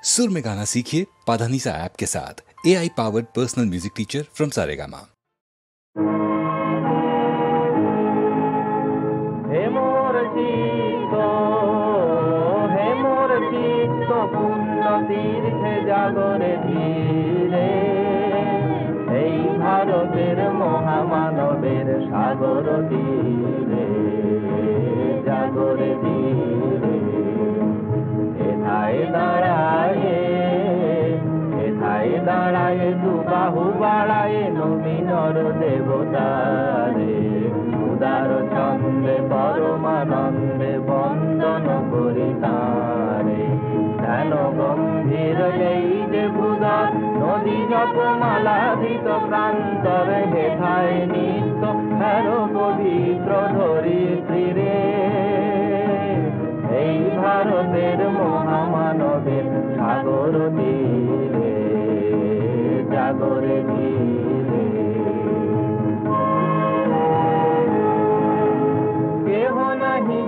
सुर में गाना सीखिए पाधानीसा ऐप के साथ। AI powered personal music teacher from Saregama. हे मोर चित्त पुण्य तीर्थे जागरे धीरे, এই ভারতের মহামানবের সাগর তীরে জাগরে ধীরে। এথায় দাঁড়ায় দুবাহু বাড়ায় নবীনর দেবতারে, উদার চন্দ্রে পরমানন্দে বন্দন করি তারে। ধ্যান গম্ভীর এই যে ভূদর নদী জপমালাধিত প্রান্তরে, হেথায় নিত্য হের পবিত্র ধরিত্রী রে। এই ভারতের মহামানবের সাগর তীরে জাগরে ধীরে। কেহ নাহি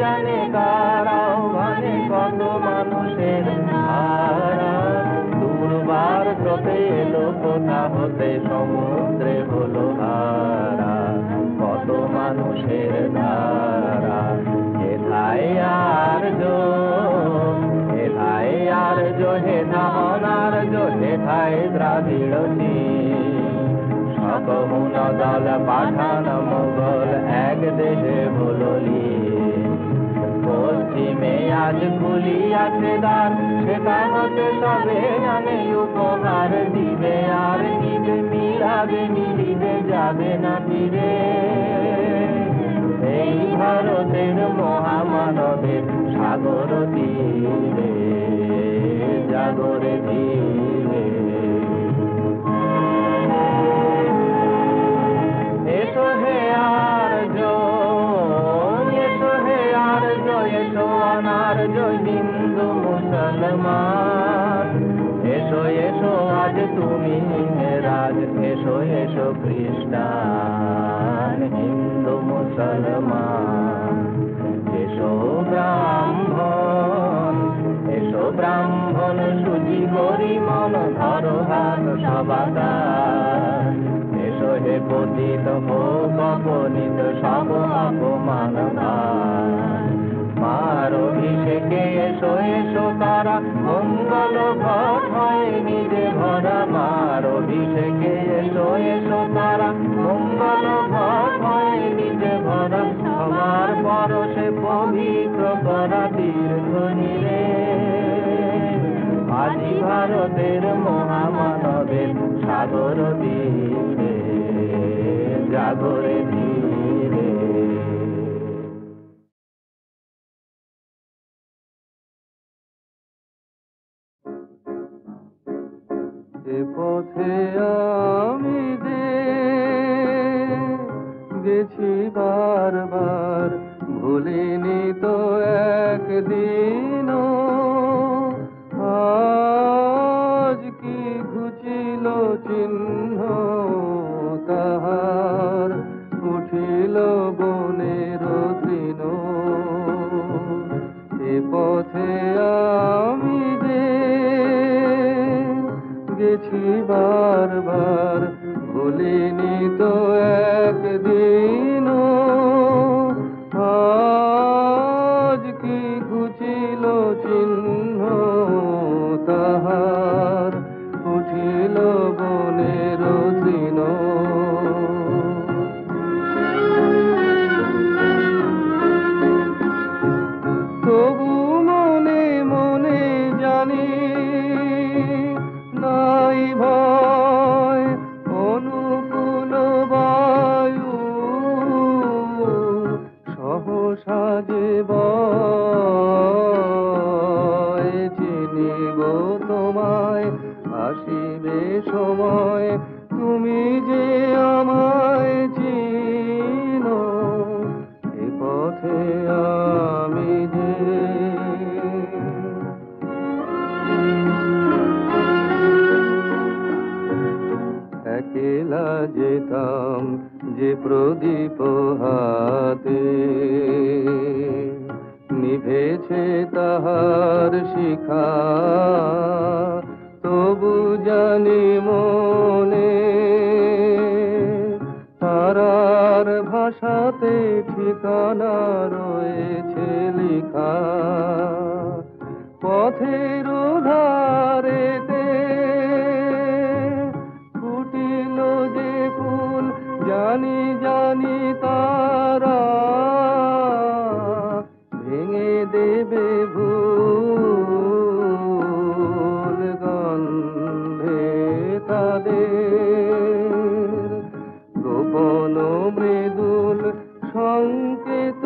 জানে কার আহ্বানে কত মানুষের ধারা। দুর্বার স্রোতে এলো কোথা হতে সমুদ্রে হলো হারা, কত মানুষের ধারা। হেথায় আর্য হেথা অনার্য, হেথায় দ্রাবিড় সকহুন দল পাঠান মোগল এক দেশে বললি। পশ্চিমে আজ খুলিয়াছে দ্বার, সেটা হতে সবে জানে উপহার দিবে আর নিবে, মিলিবে যাবে না ফিরে। এই ভারতের মহামানবের সাগর তীরে জাগরে ধীরে। এসো হে আর্য, এসো অনার্য হিন্দু মুসলমান। এসো আজ তুমি রাজ, এসো খ্রিস্টান হিন্দু মুসলমান। এসো ব্রাহ্মণ সুজি করি মন ধরো হাত সবাদার। এসো হে পতিত হোক অপনীত সব অপমান ভার। মার অভিষেকে এসো তারা মঙ্গল ঘট হয় নিজে ভরা। মার অভিষেকে এসো তারা মঙ্গল ঘট হয় নিজে ভরা। সবার পরশে পবিত্র করা তীর্থনি রে। আজি ভারতের মহামানবের সাগর তীরে জাগরে ধীরে। এ পথে আমি যে গেছি বারবার, ভুলিনি তো একদিনও। আজ কি ঘুচিল চিহ্ন তাহার, উঠিল বনের তৃণ। এ পথে আমি যে গেছি বারবার, ভুলিনি তো একদিনও। আজ কি ঘুচিল চিহ্ন তাহার, উঠিল বনের তৃণ। তবু মনে মনে জানি নাই ভয়, অনুকূল বায়ু সহসা যে বয়। চিনিব তোমায় আসিবে সময়, তুমি যে আমায় চিনো। এ পথে আমি যে একলা যেতাম যে প্রদীপ হাতে, নিভে আছে তাহার শিখা, তবু জানি মনে তারার ভাষাতে ঠিকানা রয়েছে লেখা। পথের ধারেতে ফুটিল যে ফুল, জানি জানি তারা ভেঙে দেবে ভুল গন্ধে তাদের গোপন মৃদুল সংকেত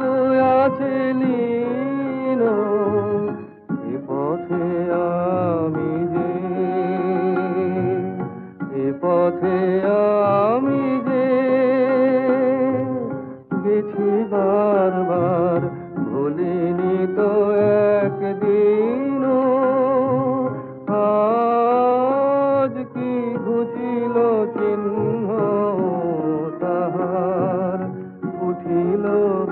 আছে লীন। এ পথে আমি যে, এ পথে আমি যে গেছি বারবার, ভুলিনি তো একদিনও। আজ কি ঘুচিল চিহ্ন তাহার, উঠিল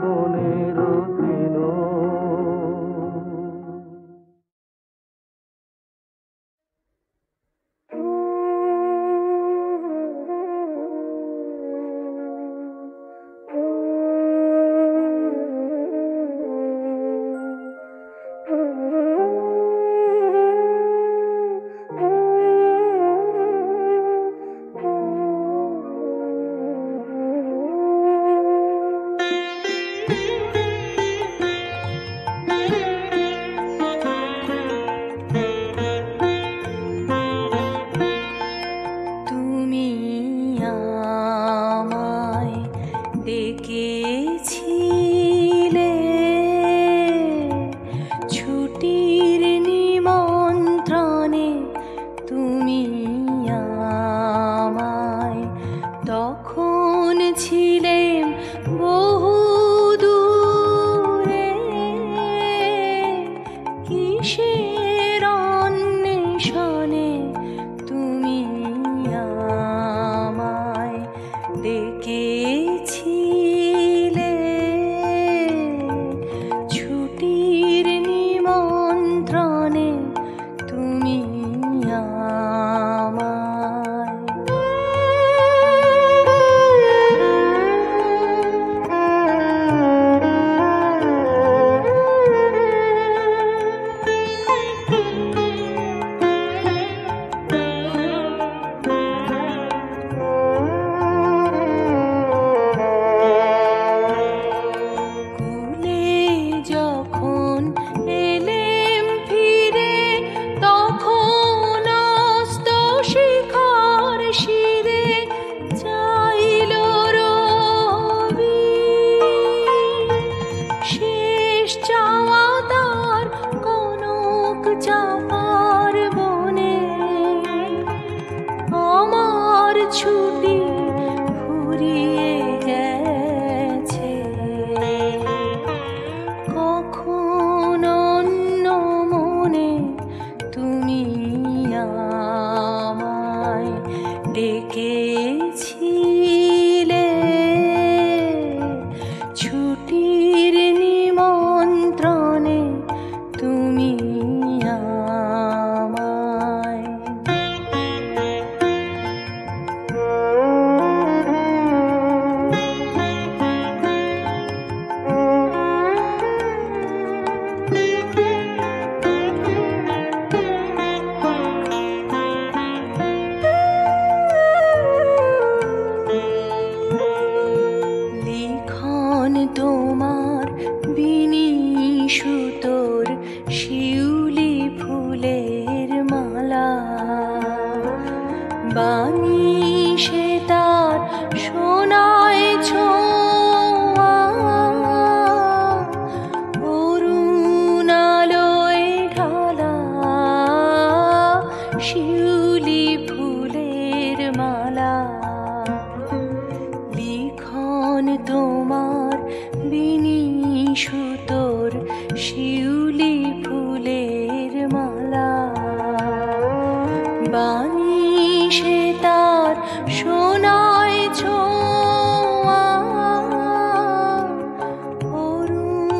বনের তৃণ।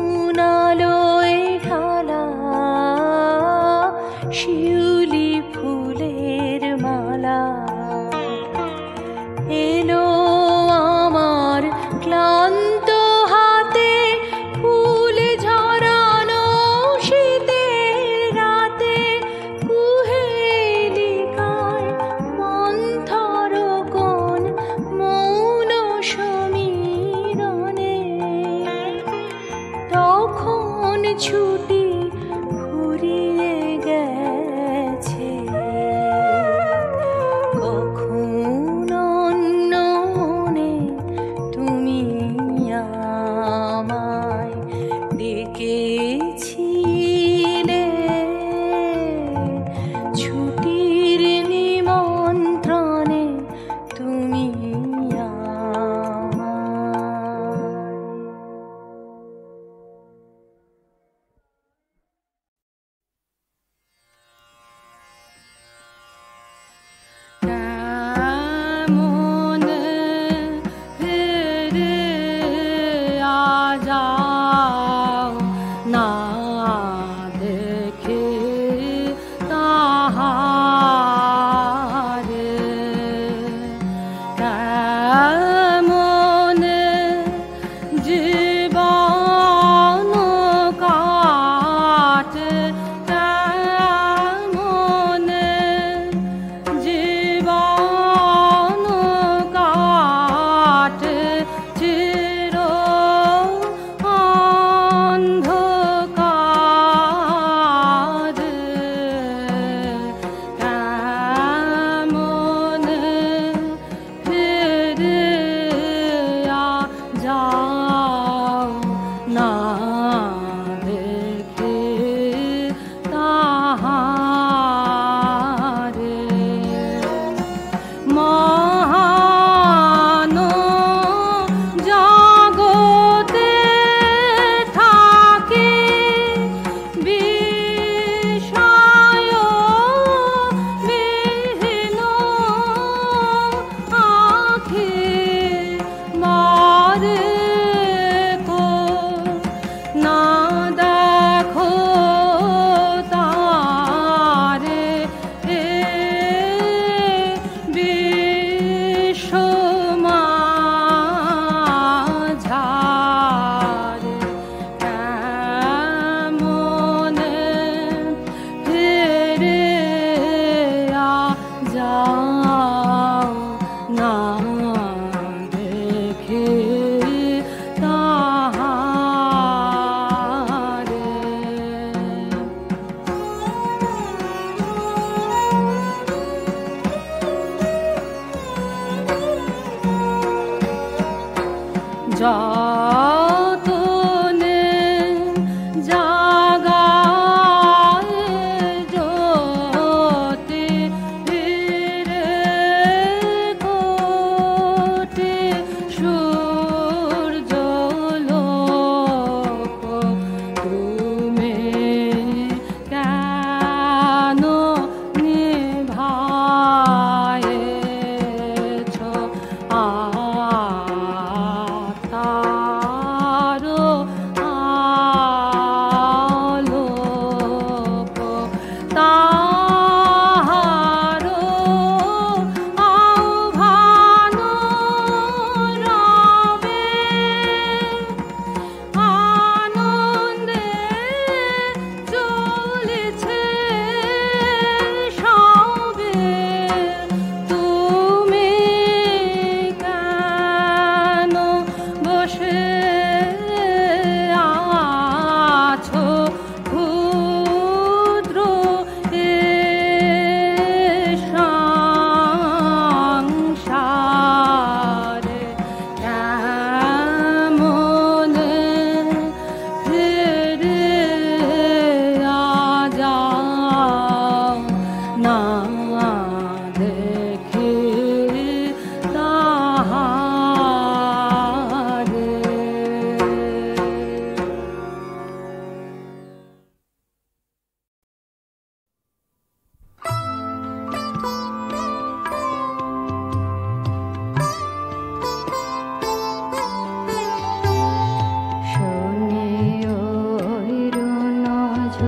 অরুণালয়ে ঢালা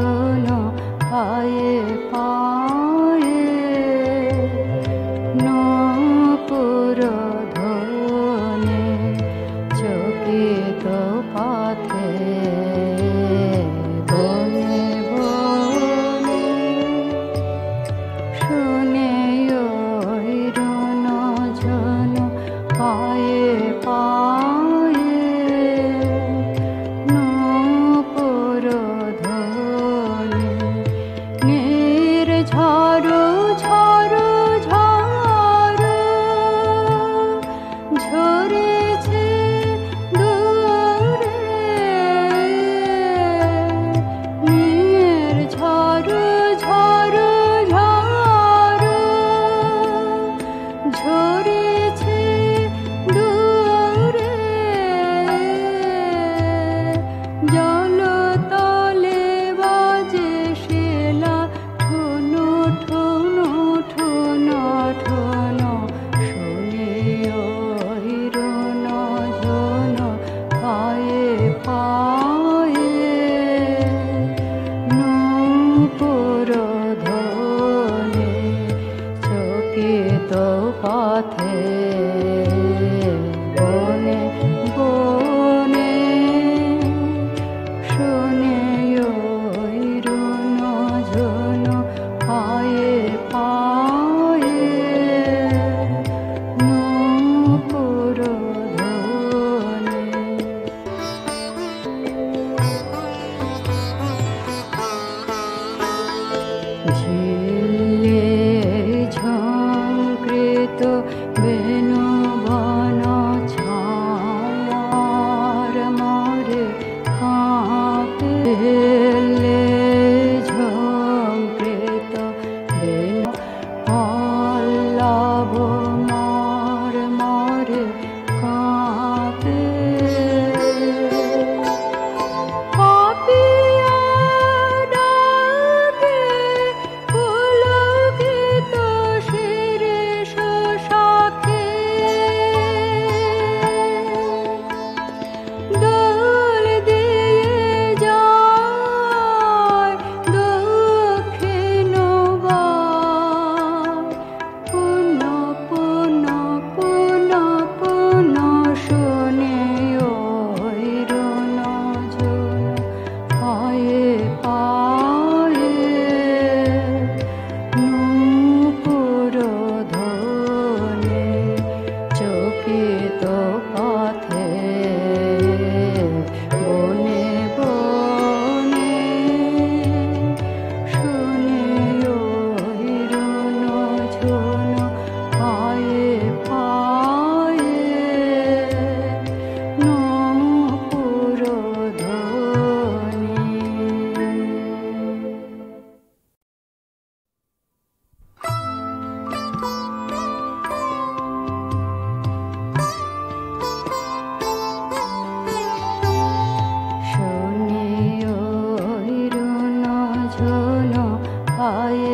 ঝোনো পায়ে পায়ে নূপুর ধ্বনি চকিত পথে বনে বনে শুনে ওই রুন ঝোনো পায়ে পায়ে নূপুর ধ্বনি নির্ঝরো ঝরো ঝরো ঝরেছে দূরে নির্ঝরো ঝরো ঝরো ঝরেছে দূরে জলতলে বাজে শিলা ঠুনো ঠুনো ঠুনো ঠুনো শুনি ওই রুন ঝোনো পায়ে পায়ে নূপুর ধ্বনি চকিত পথে বনে বনে শুনে ওই রুন ঝোনো পায়ে পায়ে নূপুর ধ্বনি ঝিলে ঝঙ্কৃত বেণু বন ছায়ার মরে কাঁপে ঝিলে ঝঙ্কৃত বেণু পল্লব মর মরে কাঁপে পাপিয়া ডাকে পুলকিত শিরীষ শাখে দোল দিয়ে যায় দক্ষিণ বার পুনঃ পুনঃ পুনঃ পুনঃ শুনে ওই রুন ঝোনো পায়ে পায়ে নূপুর ধ্বনি চকিত পথে বনে বনে শুনে ওই রুন ঝোনো পায়ে পায়ে নূপুর ধ্বনি শুনে ওই রুন ঝোনো পায়ে